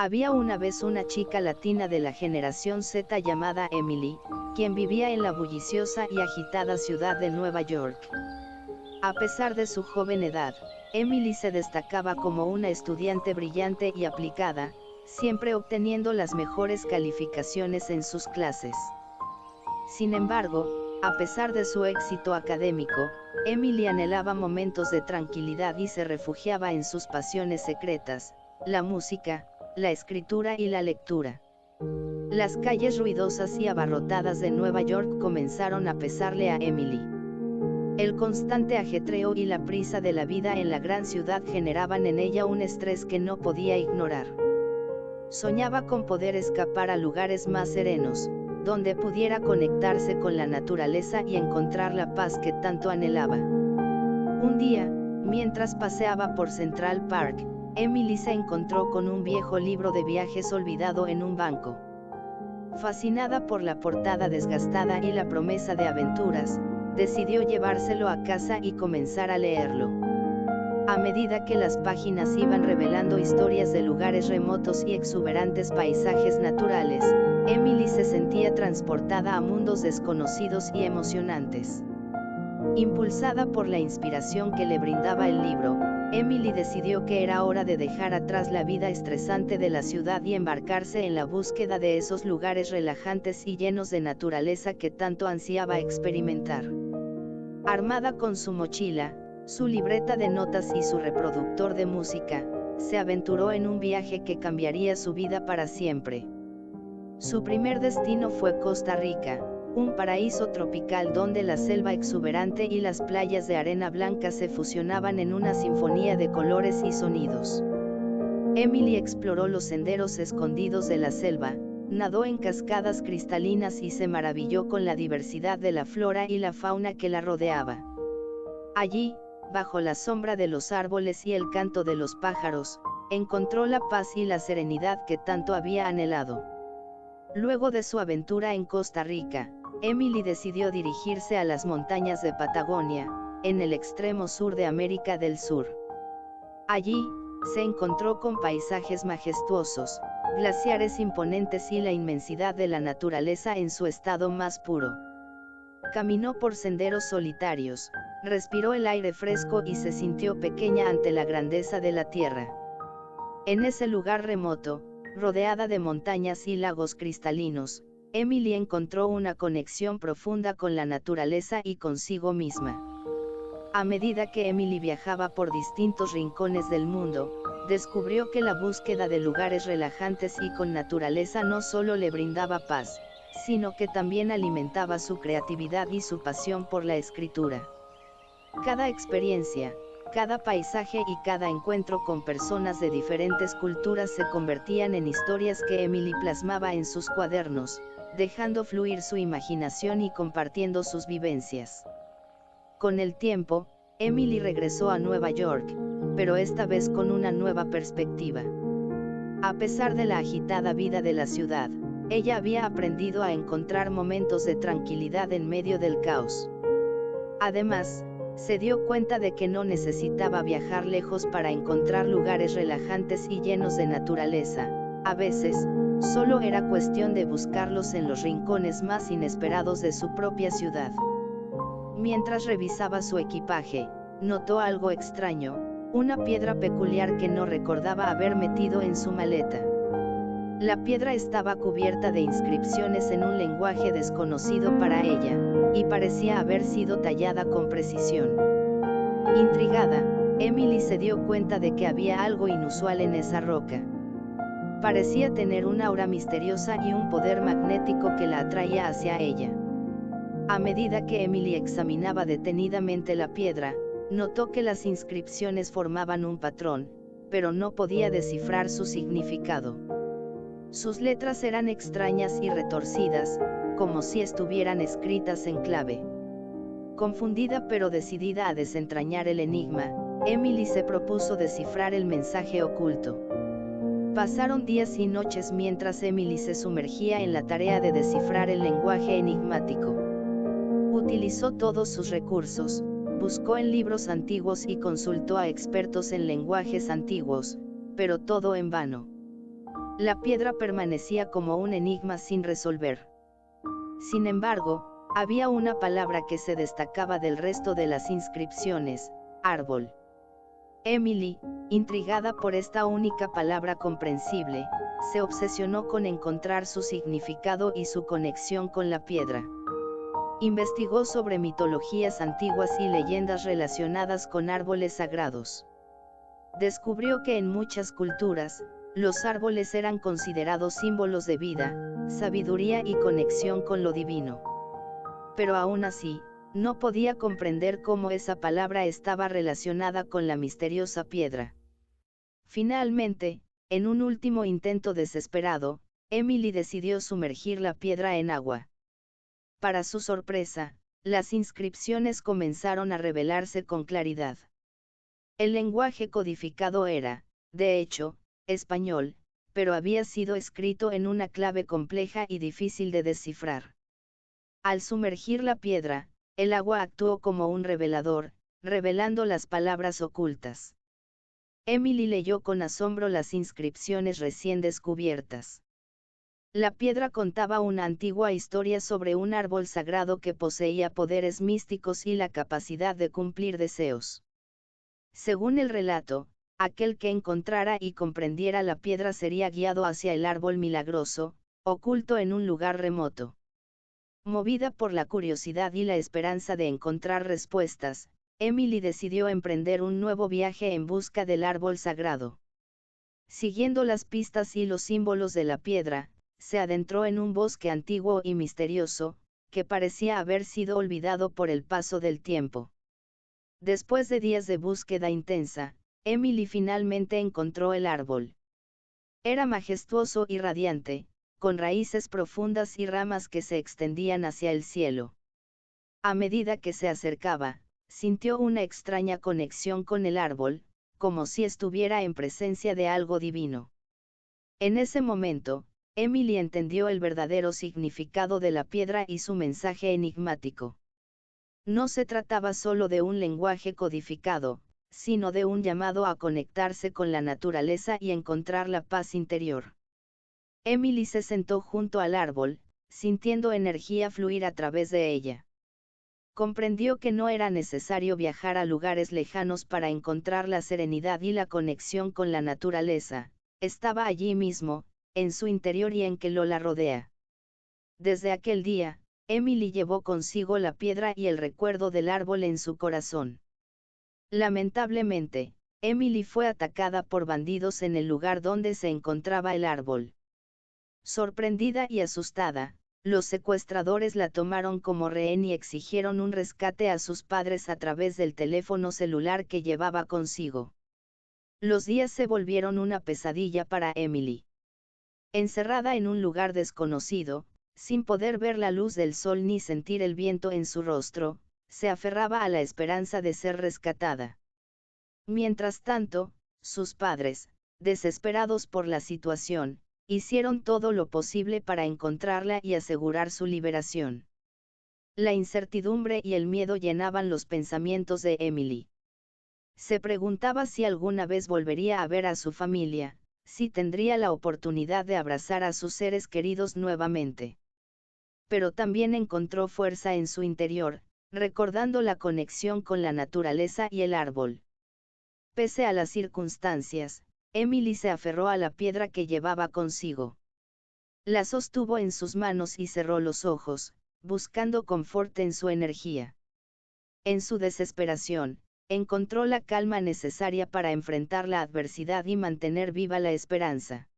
Había una vez una chica latina de la generación Z llamada Emily, quien vivía en la bulliciosa y agitada ciudad de Nueva York. A pesar de su joven edad, Emily se destacaba como una estudiante brillante y aplicada, siempre obteniendo las mejores calificaciones en sus clases. Sin embargo, a pesar de su éxito académico, Emily anhelaba momentos de tranquilidad y se refugiaba en sus pasiones secretas, la música, la escritura y la lectura. Las calles ruidosas y abarrotadas de Nueva York comenzaron a pesarle a Emily. El constante ajetreo y la prisa de la vida en la gran ciudad generaban en ella un estrés que no podía ignorar. Soñaba con poder escapar a lugares más serenos, donde pudiera conectarse con la naturaleza y encontrar la paz que tanto anhelaba. Un día, mientras paseaba por Central Park, Emily se encontró con un viejo libro de viajes olvidado en un banco. Fascinada por la portada desgastada y la promesa de aventuras, decidió llevárselo a casa y comenzar a leerlo. A medida que las páginas iban revelando historias de lugares remotos y exuberantes paisajes naturales, Emily se sentía transportada a mundos desconocidos y emocionantes. Impulsada por la inspiración que le brindaba el libro, Emily decidió que era hora de dejar atrás la vida estresante de la ciudad y embarcarse en la búsqueda de esos lugares relajantes y llenos de naturaleza que tanto ansiaba experimentar. Armada con su mochila, su libreta de notas y su reproductor de música, se aventuró en un viaje que cambiaría su vida para siempre. Su primer destino fue Costa Rica, un paraíso tropical donde la selva exuberante y las playas de arena blanca se fusionaban en una sinfonía de colores y sonidos. Emily exploró los senderos escondidos de la selva, nadó en cascadas cristalinas y se maravilló con la diversidad de la flora y la fauna que la rodeaba. Allí, bajo la sombra de los árboles y el canto de los pájaros, encontró la paz y la serenidad que tanto había anhelado. Luego de su aventura en Costa Rica, Emily decidió dirigirse a las montañas de Patagonia, en el extremo sur de América del Sur. Allí, se encontró con paisajes majestuosos, glaciares imponentes y la inmensidad de la naturaleza en su estado más puro. Caminó por senderos solitarios, respiró el aire fresco y se sintió pequeña ante la grandeza de la tierra. En ese lugar remoto, rodeada de montañas y lagos cristalinos, Emily encontró una conexión profunda con la naturaleza y consigo misma. A medida que Emily viajaba por distintos rincones del mundo, descubrió que la búsqueda de lugares relajantes y con naturaleza no solo le brindaba paz, sino que también alimentaba su creatividad y su pasión por la escritura. Cada experiencia, cada paisaje y cada encuentro con personas de diferentes culturas se convertían en historias que Emily plasmaba en sus cuadernos, dejando fluir su imaginación y compartiendo sus vivencias. Con el tiempo, Emily regresó a Nueva York, pero esta vez con una nueva perspectiva. A pesar de la agitada vida de la ciudad, ella había aprendido a encontrar momentos de tranquilidad en medio del caos. Además, se dio cuenta de que no necesitaba viajar lejos para encontrar lugares relajantes y llenos de naturaleza. A veces, solo era cuestión de buscarlos en los rincones más inesperados de su propia ciudad. Mientras revisaba su equipaje, notó algo extraño, una piedra peculiar que no recordaba haber metido en su maleta. La piedra estaba cubierta de inscripciones en un lenguaje desconocido para ella, y parecía haber sido tallada con precisión. Intrigada, Emily se dio cuenta de que había algo inusual en esa roca. Parecía tener una aura misteriosa y un poder magnético que la atraía hacia ella. A medida que Emily examinaba detenidamente la piedra, notó que las inscripciones formaban un patrón, pero no podía descifrar su significado. Sus letras eran extrañas y retorcidas, como si estuvieran escritas en clave. Confundida pero decidida a desentrañar el enigma, Emily se propuso descifrar el mensaje oculto. Pasaron días y noches mientras Emily se sumergía en la tarea de descifrar el lenguaje enigmático. Utilizó todos sus recursos, buscó en libros antiguos y consultó a expertos en lenguajes antiguos, pero todo en vano. La piedra permanecía como un enigma sin resolver. Sin embargo, había una palabra que se destacaba del resto de las inscripciones: árbol. Emily, intrigada por esta única palabra comprensible, se obsesionó con encontrar su significado y su conexión con la piedra. Investigó sobre mitologías antiguas y leyendas relacionadas con árboles sagrados. Descubrió que en muchas culturas, los árboles eran considerados símbolos de vida, sabiduría y conexión con lo divino. Pero aún así, no podía comprender cómo esa palabra estaba relacionada con la misteriosa piedra. Finalmente, en un último intento desesperado, Emily decidió sumergir la piedra en agua. Para su sorpresa, las inscripciones comenzaron a revelarse con claridad. El lenguaje codificado era, de hecho, español, pero había sido escrito en una clave compleja y difícil de descifrar. Al sumergir la piedra, el agua actuó como un revelador, revelando las palabras ocultas. Emily leyó con asombro las inscripciones recién descubiertas. La piedra contaba una antigua historia sobre un árbol sagrado que poseía poderes místicos y la capacidad de cumplir deseos. Según el relato, aquel que encontrara y comprendiera la piedra sería guiado hacia el árbol milagroso, oculto en un lugar remoto. Movida por la curiosidad y la esperanza de encontrar respuestas, Emily decidió emprender un nuevo viaje en busca del árbol sagrado. Siguiendo las pistas y los símbolos de la piedra, se adentró en un bosque antiguo y misterioso, que parecía haber sido olvidado por el paso del tiempo. Después de días de búsqueda intensa, Emily finalmente encontró el árbol. Era majestuoso y radiante, con raíces profundas y ramas que se extendían hacia el cielo. A medida que se acercaba, sintió una extraña conexión con el árbol, como si estuviera en presencia de algo divino. En ese momento, Emily entendió el verdadero significado de la piedra y su mensaje enigmático. No se trataba solo de un lenguaje codificado, sino de un llamado a conectarse con la naturaleza y encontrar la paz interior. Emily se sentó junto al árbol, sintiendo energía fluir a través de ella. Comprendió que no era necesario viajar a lugares lejanos para encontrar la serenidad y la conexión con la naturaleza, estaba allí mismo, en su interior y en que lo la rodea. Desde aquel día, Emily llevó consigo la piedra y el recuerdo del árbol en su corazón. Lamentablemente, Emily fue atacada por bandidos en el lugar donde se encontraba el árbol. Sorprendida y asustada, los secuestradores la tomaron como rehén y exigieron un rescate a sus padres a través del teléfono celular que llevaba consigo. Los días se volvieron una pesadilla para Emily. Encerrada en un lugar desconocido, sin poder ver la luz del sol ni sentir el viento en su rostro, se aferraba a la esperanza de ser rescatada. Mientras tanto, sus padres, desesperados por la situación, hicieron todo lo posible para encontrarla y asegurar su liberación. La incertidumbre y el miedo llenaban los pensamientos de Emily. Se preguntaba si alguna vez volvería a ver a su familia, si tendría la oportunidad de abrazar a sus seres queridos nuevamente. Pero también encontró fuerza en su interior, recordando la conexión con la naturaleza y el árbol. Pese a las circunstancias, Emily se aferró a la piedra que llevaba consigo. La sostuvo en sus manos y cerró los ojos, buscando confort en su energía. En su desesperación, encontró la calma necesaria para enfrentar la adversidad y mantener viva la esperanza.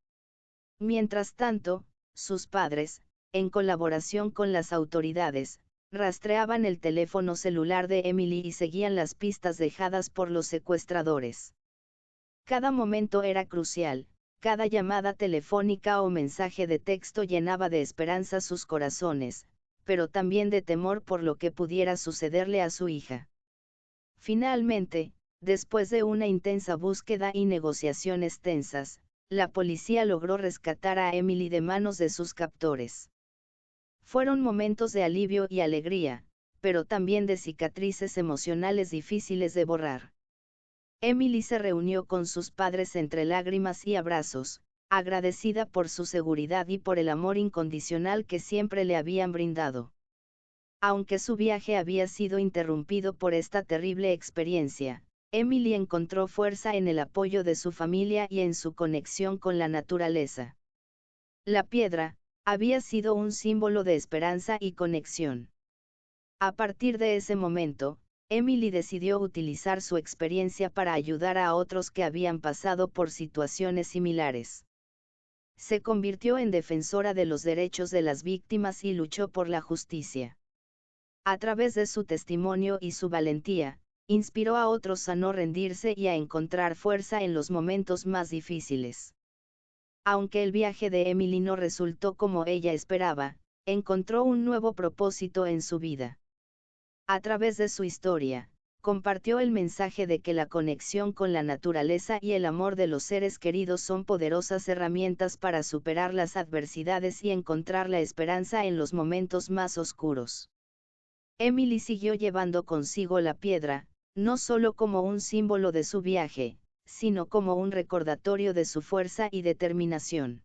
Mientras tanto, sus padres, en colaboración con las autoridades, rastreaban el teléfono celular de Emily y seguían las pistas dejadas por los secuestradores. Cada momento era crucial, cada llamada telefónica o mensaje de texto llenaba de esperanza sus corazones, pero también de temor por lo que pudiera sucederle a su hija. Finalmente, después de una intensa búsqueda y negociaciones tensas, la policía logró rescatar a Emily de manos de sus captores. Fueron momentos de alivio y alegría, pero también de cicatrices emocionales difíciles de borrar. Emily se reunió con sus padres entre lágrimas y abrazos, agradecida por su seguridad y por el amor incondicional que siempre le habían brindado. Aunque su viaje había sido interrumpido por esta terrible experiencia, Emily encontró fuerza en el apoyo de su familia y en su conexión con la naturaleza. La piedra había sido un símbolo de esperanza y conexión. A partir de ese momento, Emily decidió utilizar su experiencia para ayudar a otros que habían pasado por situaciones similares. Se convirtió en defensora de los derechos de las víctimas y luchó por la justicia. A través de su testimonio y su valentía, inspiró a otros a no rendirse y a encontrar fuerza en los momentos más difíciles. Aunque el viaje de Emily no resultó como ella esperaba, encontró un nuevo propósito en su vida. A través de su historia, compartió el mensaje de que la conexión con la naturaleza y el amor de los seres queridos son poderosas herramientas para superar las adversidades y encontrar la esperanza en los momentos más oscuros. Emily siguió llevando consigo la piedra, no solo como un símbolo de su viaje, sino como un recordatorio de su fuerza y determinación.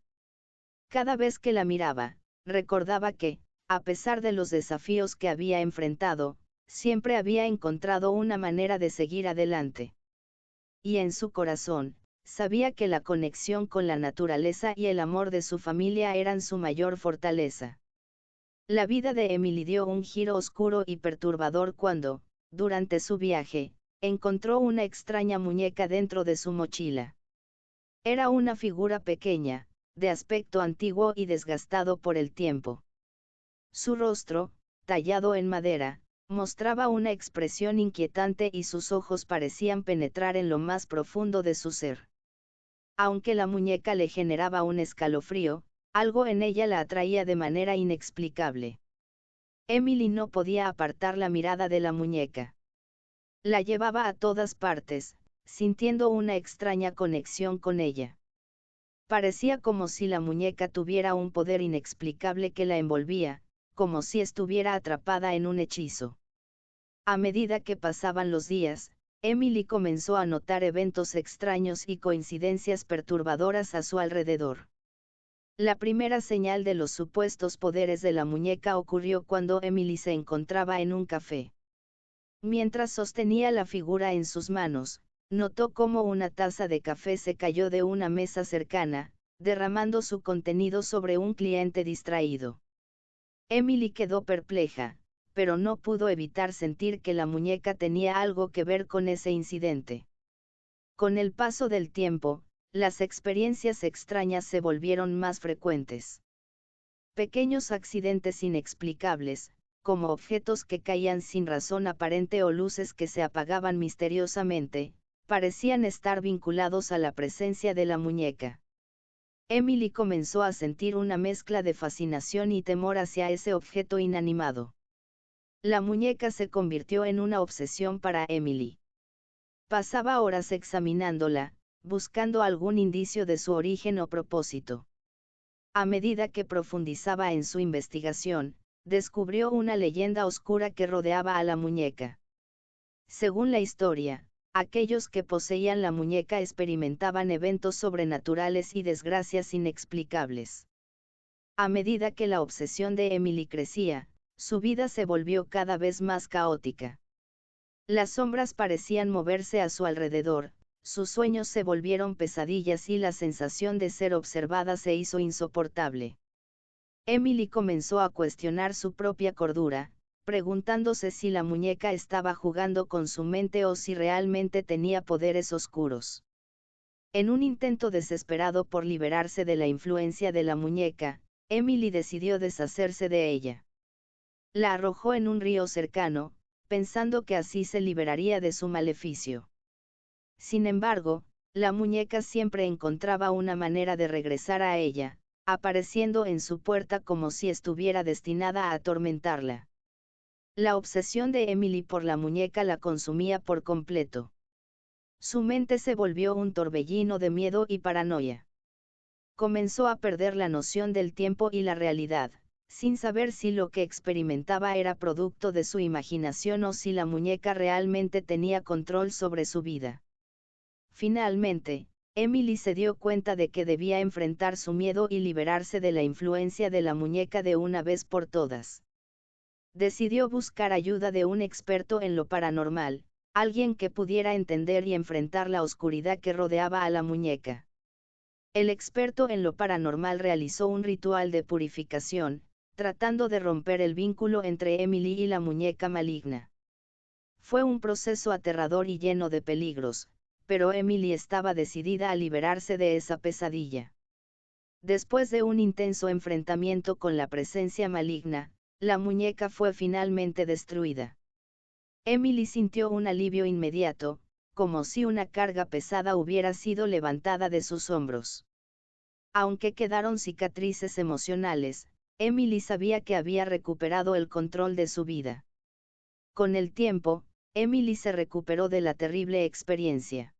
Cada vez que la miraba, recordaba que, a pesar de los desafíos que había enfrentado, siempre había encontrado una manera de seguir adelante. Y en su corazón, sabía que la conexión con la naturaleza y el amor de su familia eran su mayor fortaleza. La vida de Emily dio un giro oscuro y perturbador cuando, durante su viaje, encontró una extraña muñeca dentro de su mochila. Era una figura pequeña, de aspecto antiguo y desgastado por el tiempo. Su rostro, tallado en madera, mostraba una expresión inquietante y sus ojos parecían penetrar en lo más profundo de su ser. Aunque la muñeca le generaba un escalofrío, algo en ella la atraía de manera inexplicable. Emily no podía apartar la mirada de la muñeca. La llevaba a todas partes, sintiendo una extraña conexión con ella. Parecía como si la muñeca tuviera un poder inexplicable que la envolvía, como si estuviera atrapada en un hechizo. A medida que pasaban los días, Emily comenzó a notar eventos extraños y coincidencias perturbadoras a su alrededor. La primera señal de los supuestos poderes de la muñeca ocurrió cuando Emily se encontraba en un café. Mientras sostenía la figura en sus manos, notó cómo una taza de café se cayó de una mesa cercana, derramando su contenido sobre un cliente distraído. Emily quedó perpleja, pero no pudo evitar sentir que la muñeca tenía algo que ver con ese incidente. Con el paso del tiempo, las experiencias extrañas se volvieron más frecuentes. Pequeños accidentes inexplicables, como objetos que caían sin razón aparente o luces que se apagaban misteriosamente, parecían estar vinculados a la presencia de la muñeca. Emily comenzó a sentir una mezcla de fascinación y temor hacia ese objeto inanimado. La muñeca se convirtió en una obsesión para Emily. Pasaba horas examinándola, buscando algún indicio de su origen o propósito. A medida que profundizaba en su investigación, descubrió una leyenda oscura que rodeaba a la muñeca. Según la historia, aquellos que poseían la muñeca experimentaban eventos sobrenaturales y desgracias inexplicables. A medida que la obsesión de Emily crecía, su vida se volvió cada vez más caótica. Las sombras parecían moverse a su alrededor, sus sueños se volvieron pesadillas y la sensación de ser observada se hizo insoportable. Emily comenzó a cuestionar su propia cordura, preguntándose si la muñeca estaba jugando con su mente o si realmente tenía poderes oscuros. En un intento desesperado por liberarse de la influencia de la muñeca, Emily decidió deshacerse de ella. La arrojó en un río cercano, pensando que así se liberaría de su maleficio. Sin embargo, la muñeca siempre encontraba una manera de regresar a ella, apareciendo en su puerta como si estuviera destinada a atormentarla. La obsesión de Emily por la muñeca la consumía por completo. Su mente se volvió un torbellino de miedo y paranoia. Comenzó a perder la noción del tiempo y la realidad, sin saber si lo que experimentaba era producto de su imaginación o si la muñeca realmente tenía control sobre su vida. Finalmente, Emily se dio cuenta de que debía enfrentar su miedo y liberarse de la influencia de la muñeca de una vez por todas. Decidió buscar ayuda de un experto en lo paranormal, alguien que pudiera entender y enfrentar la oscuridad que rodeaba a la muñeca. El experto en lo paranormal realizó un ritual de purificación, tratando de romper el vínculo entre Emily y la muñeca maligna. Fue un proceso aterrador y lleno de peligros, pero Emily estaba decidida a liberarse de esa pesadilla. Después de un intenso enfrentamiento con la presencia maligna, la muñeca fue finalmente destruida. Emily sintió un alivio inmediato, como si una carga pesada hubiera sido levantada de sus hombros. Aunque quedaron cicatrices emocionales, Emily sabía que había recuperado el control de su vida. Con el tiempo, Emily se recuperó de la terrible experiencia.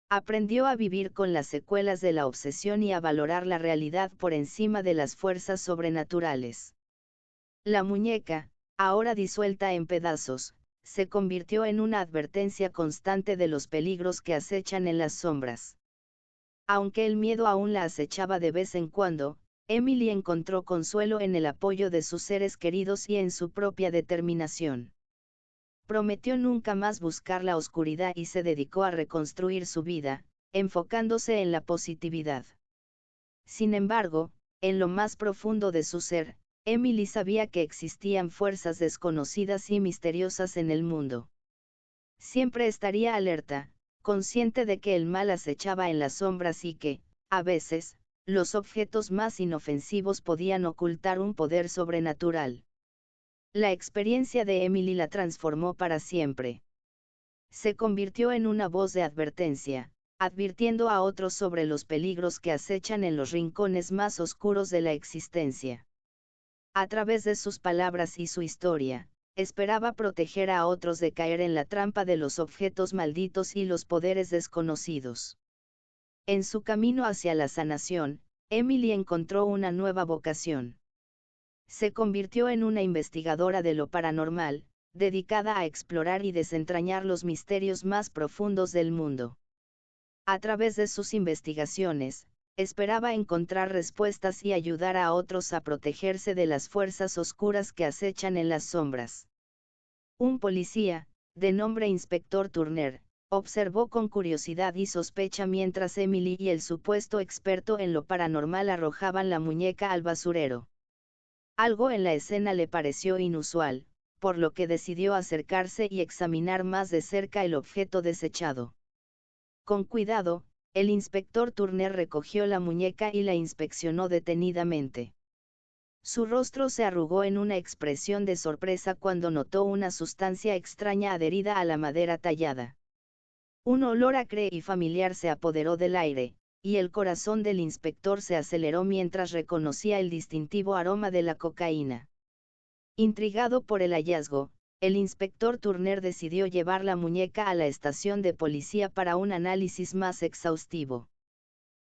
Aprendió a vivir con las secuelas de la obsesión y a valorar la realidad por encima de las fuerzas sobrenaturales. La muñeca, ahora disuelta en pedazos, se convirtió en una advertencia constante de los peligros que acechan en las sombras. Aunque el miedo aún la acechaba de vez en cuando, Emily encontró consuelo en el apoyo de sus seres queridos y en su propia determinación. Prometió nunca más buscar la oscuridad y se dedicó a reconstruir su vida, enfocándose en la positividad. Sin embargo, en lo más profundo de su ser, Emily sabía que existían fuerzas desconocidas y misteriosas en el mundo. Siempre estaría alerta, consciente de que el mal acechaba en las sombras y que, a veces, los objetos más inofensivos podían ocultar un poder sobrenatural. La experiencia de Emily la transformó para siempre. Se convirtió en una voz de advertencia, advirtiendo a otros sobre los peligros que acechan en los rincones más oscuros de la existencia. A través de sus palabras y su historia, esperaba proteger a otros de caer en la trampa de los objetos malditos y los poderes desconocidos. En su camino hacia la sanación, Emily encontró una nueva vocación. Se convirtió en una investigadora de lo paranormal, dedicada a explorar y desentrañar los misterios más profundos del mundo. A través de sus investigaciones, esperaba encontrar respuestas y ayudar a otros a protegerse de las fuerzas oscuras que acechan en las sombras. Un policía, de nombre Inspector Turner, observó con curiosidad y sospecha mientras Emily y el supuesto experto en lo paranormal arrojaban la muñeca al basurero. Algo en la escena le pareció inusual, por lo que decidió acercarse y examinar más de cerca el objeto desechado. Con cuidado, el inspector Turner recogió la muñeca y la inspeccionó detenidamente. Su rostro se arrugó en una expresión de sorpresa cuando notó una sustancia extraña adherida a la madera tallada. Un olor acre y familiar se apoderó del aire, y el corazón del inspector se aceleró mientras reconocía el distintivo aroma de la cocaína. Intrigado por el hallazgo, el inspector Turner decidió llevar la muñeca a la estación de policía para un análisis más exhaustivo.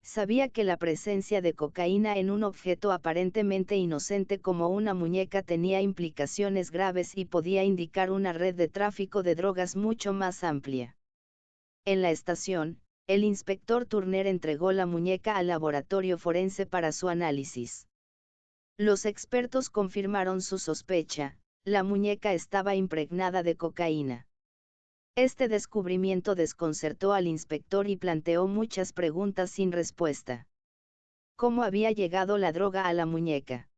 Sabía que la presencia de cocaína en un objeto aparentemente inocente como una muñeca tenía implicaciones graves y podía indicar una red de tráfico de drogas mucho más amplia. En la estación, el inspector Turner entregó la muñeca al laboratorio forense para su análisis. Los expertos confirmaron su sospecha: la muñeca estaba impregnada de cocaína. Este descubrimiento desconcertó al inspector y planteó muchas preguntas sin respuesta. ¿Cómo había llegado la droga a la muñeca?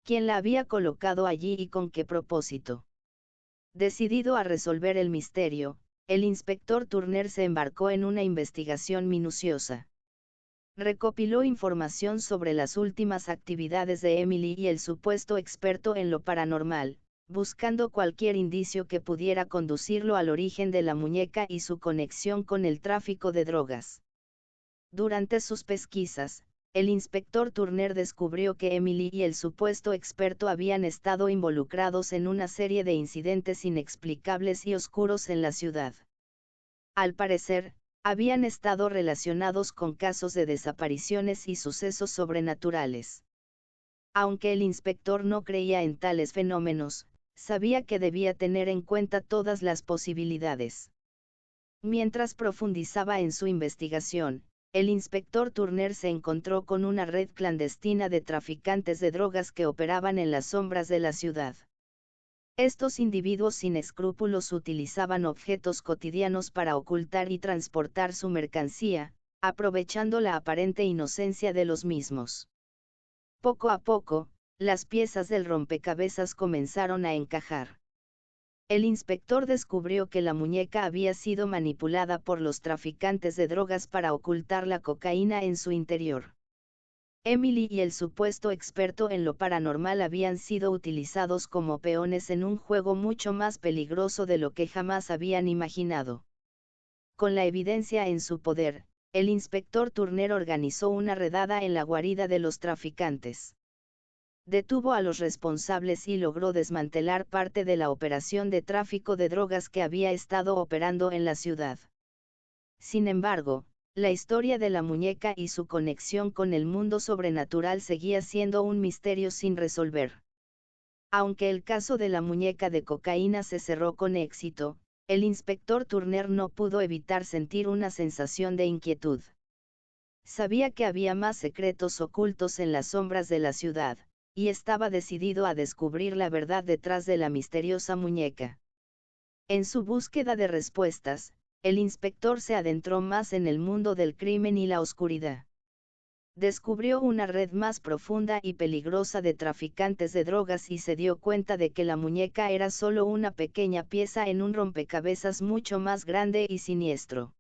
¿Quién la había colocado allí y con qué propósito? Decidido a resolver el misterio, el inspector Turner se embarcó en una investigación minuciosa. Recopiló información sobre las últimas actividades de Emily y el supuesto experto en lo paranormal, buscando cualquier indicio que pudiera conducirlo al origen de la muñeca y su conexión con el tráfico de drogas. Durante sus pesquisas, el inspector Turner descubrió que Emily y el supuesto experto habían estado involucrados en una serie de incidentes inexplicables y oscuros en la ciudad. Al parecer, habían estado relacionados con casos de desapariciones y sucesos sobrenaturales. Aunque el inspector no creía en tales fenómenos, sabía que debía tener en cuenta todas las posibilidades. Mientras profundizaba en su investigación, el inspector Turner se encontró con una red clandestina de traficantes de drogas que operaban en las sombras de la ciudad. Estos individuos sin escrúpulos utilizaban objetos cotidianos para ocultar y transportar su mercancía, aprovechando la aparente inocencia de los mismos. Poco a poco, las piezas del rompecabezas comenzaron a encajar. El inspector descubrió que la muñeca había sido manipulada por los traficantes de drogas para ocultar la cocaína en su interior. Emily y el supuesto experto en lo paranormal habían sido utilizados como peones en un juego mucho más peligroso de lo que jamás habían imaginado. Con la evidencia en su poder, el inspector Turner organizó una redada en la guarida de los traficantes. Detuvo a los responsables y logró desmantelar parte de la operación de tráfico de drogas que había estado operando en la ciudad. Sin embargo, la historia de la muñeca y su conexión con el mundo sobrenatural seguía siendo un misterio sin resolver. Aunque el caso de la muñeca de cocaína se cerró con éxito, el inspector Turner no pudo evitar sentir una sensación de inquietud. Sabía que había más secretos ocultos en las sombras de la ciudad, y estaba decidido a descubrir la verdad detrás de la misteriosa muñeca. En su búsqueda de respuestas, el inspector se adentró más en el mundo del crimen y la oscuridad. Descubrió una red más profunda y peligrosa de traficantes de drogas y se dio cuenta de que la muñeca era solo una pequeña pieza en un rompecabezas mucho más grande y siniestro.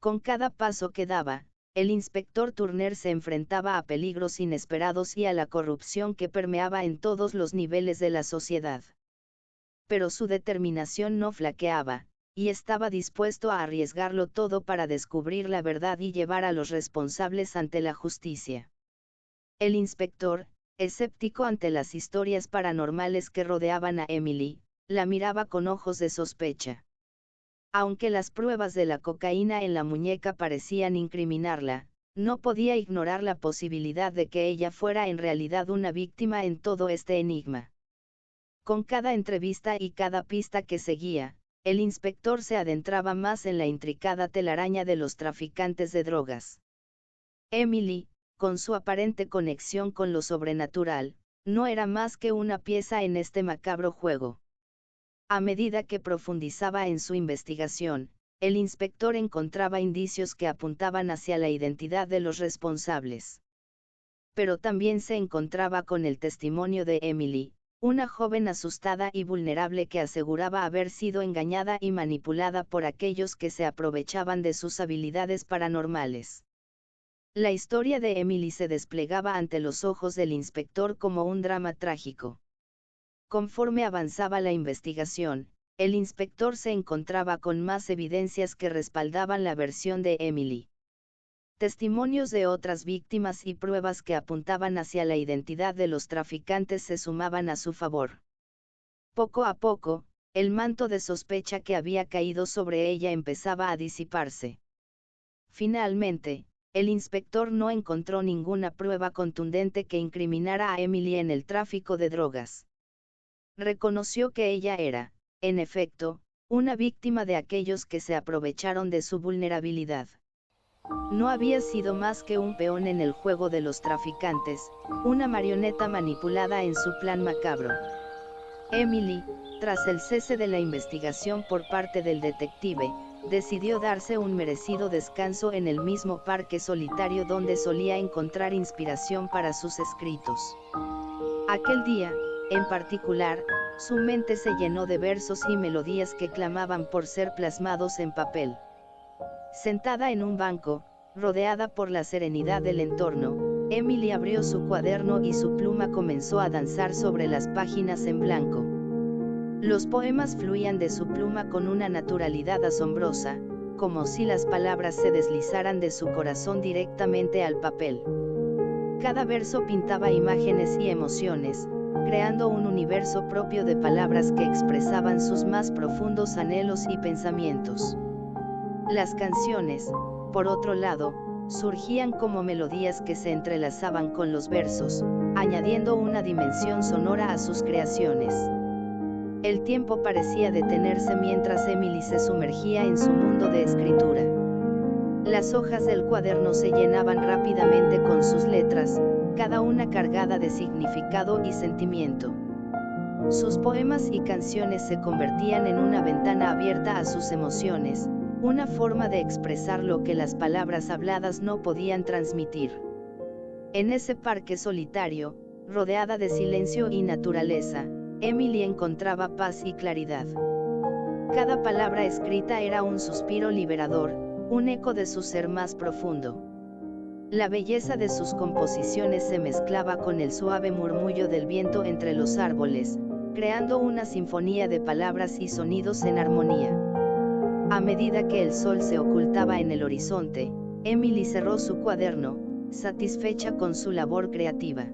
Con cada paso que daba, el inspector Turner se enfrentaba a peligros inesperados y a la corrupción que permeaba en todos los niveles de la sociedad. Pero su determinación no flaqueaba, y estaba dispuesto a arriesgarlo todo para descubrir la verdad y llevar a los responsables ante la justicia. El inspector, escéptico ante las historias paranormales que rodeaban a Emily, la miraba con ojos de sospecha. Aunque las pruebas de la cocaína en la muñeca parecían incriminarla, no podía ignorar la posibilidad de que ella fuera en realidad una víctima en todo este enigma. Con cada entrevista y cada pista que seguía, el inspector se adentraba más en la intricada telaraña de los traficantes de drogas. Emily, con su aparente conexión con lo sobrenatural, no era más que una pieza en este macabro juego. A medida que profundizaba en su investigación, el inspector encontraba indicios que apuntaban hacia la identidad de los responsables. Pero también se encontraba con el testimonio de Emily, una joven asustada y vulnerable que aseguraba haber sido engañada y manipulada por aquellos que se aprovechaban de sus habilidades paranormales. La historia de Emily se desplegaba ante los ojos del inspector como un drama trágico. Conforme avanzaba la investigación, el inspector se encontraba con más evidencias que respaldaban la versión de Emily. Testimonios de otras víctimas y pruebas que apuntaban hacia la identidad de los traficantes se sumaban a su favor. Poco a poco, el manto de sospecha que había caído sobre ella empezaba a disiparse. Finalmente, el inspector no encontró ninguna prueba contundente que incriminara a Emily en el tráfico de drogas. Reconoció que ella era, en efecto, una víctima de aquellos que se aprovecharon de su vulnerabilidad. No había sido más que un peón en el juego de los traficantes, una marioneta manipulada en su plan macabro. Emily, tras el cese de la investigación por parte del detective, decidió darse un merecido descanso en el mismo parque solitario donde solía encontrar inspiración para sus escritos. Aquel día, en particular, su mente se llenó de versos y melodías que clamaban por ser plasmados en papel. Sentada en un banco, rodeada por la serenidad del entorno, Emily abrió su cuaderno y su pluma comenzó a danzar sobre las páginas en blanco. Los poemas fluían de su pluma con una naturalidad asombrosa, como si las palabras se deslizaran de su corazón directamente al papel. Cada verso pintaba imágenes y emociones, creando un universo propio de palabras que expresaban sus más profundos anhelos y pensamientos. Las canciones, por otro lado, surgían como melodías que se entrelazaban con los versos, añadiendo una dimensión sonora a sus creaciones. El tiempo parecía detenerse mientras Emily se sumergía en su mundo de escritura. Las hojas del cuaderno se llenaban rápidamente con sus letras, cada una cargada de significado y sentimiento. Sus poemas y canciones se convertían en una ventana abierta a sus emociones, una forma de expresar lo que las palabras habladas no podían transmitir. En ese parque solitario, rodeada de silencio y naturaleza, Emily encontraba paz y claridad. Cada palabra escrita era un suspiro liberador, un eco de su ser más profundo. La belleza de sus composiciones se mezclaba con el suave murmullo del viento entre los árboles, creando una sinfonía de palabras y sonidos en armonía. A medida que el sol se ocultaba en el horizonte, Emily cerró su cuaderno, satisfecha con su labor creativa.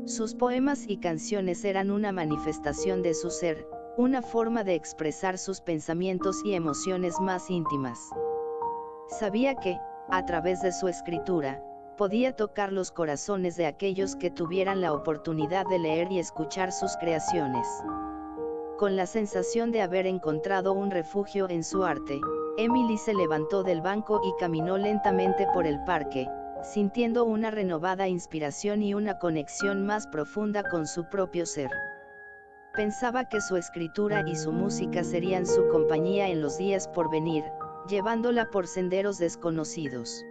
Sus poemas y canciones eran una manifestación de su ser, una forma de expresar sus pensamientos y emociones más íntimas. Sabía que, a través de su escritura, podía tocar los corazones de aquellos que tuvieran la oportunidad de leer y escuchar sus creaciones. Con la sensación de haber encontrado un refugio en su arte, Emily se levantó del banco y caminó lentamente por el parque, sintiendo una renovada inspiración y una conexión más profunda con su propio ser. Pensaba que su escritura y su música serían su compañía en los días por venir, llevándola por senderos desconocidos.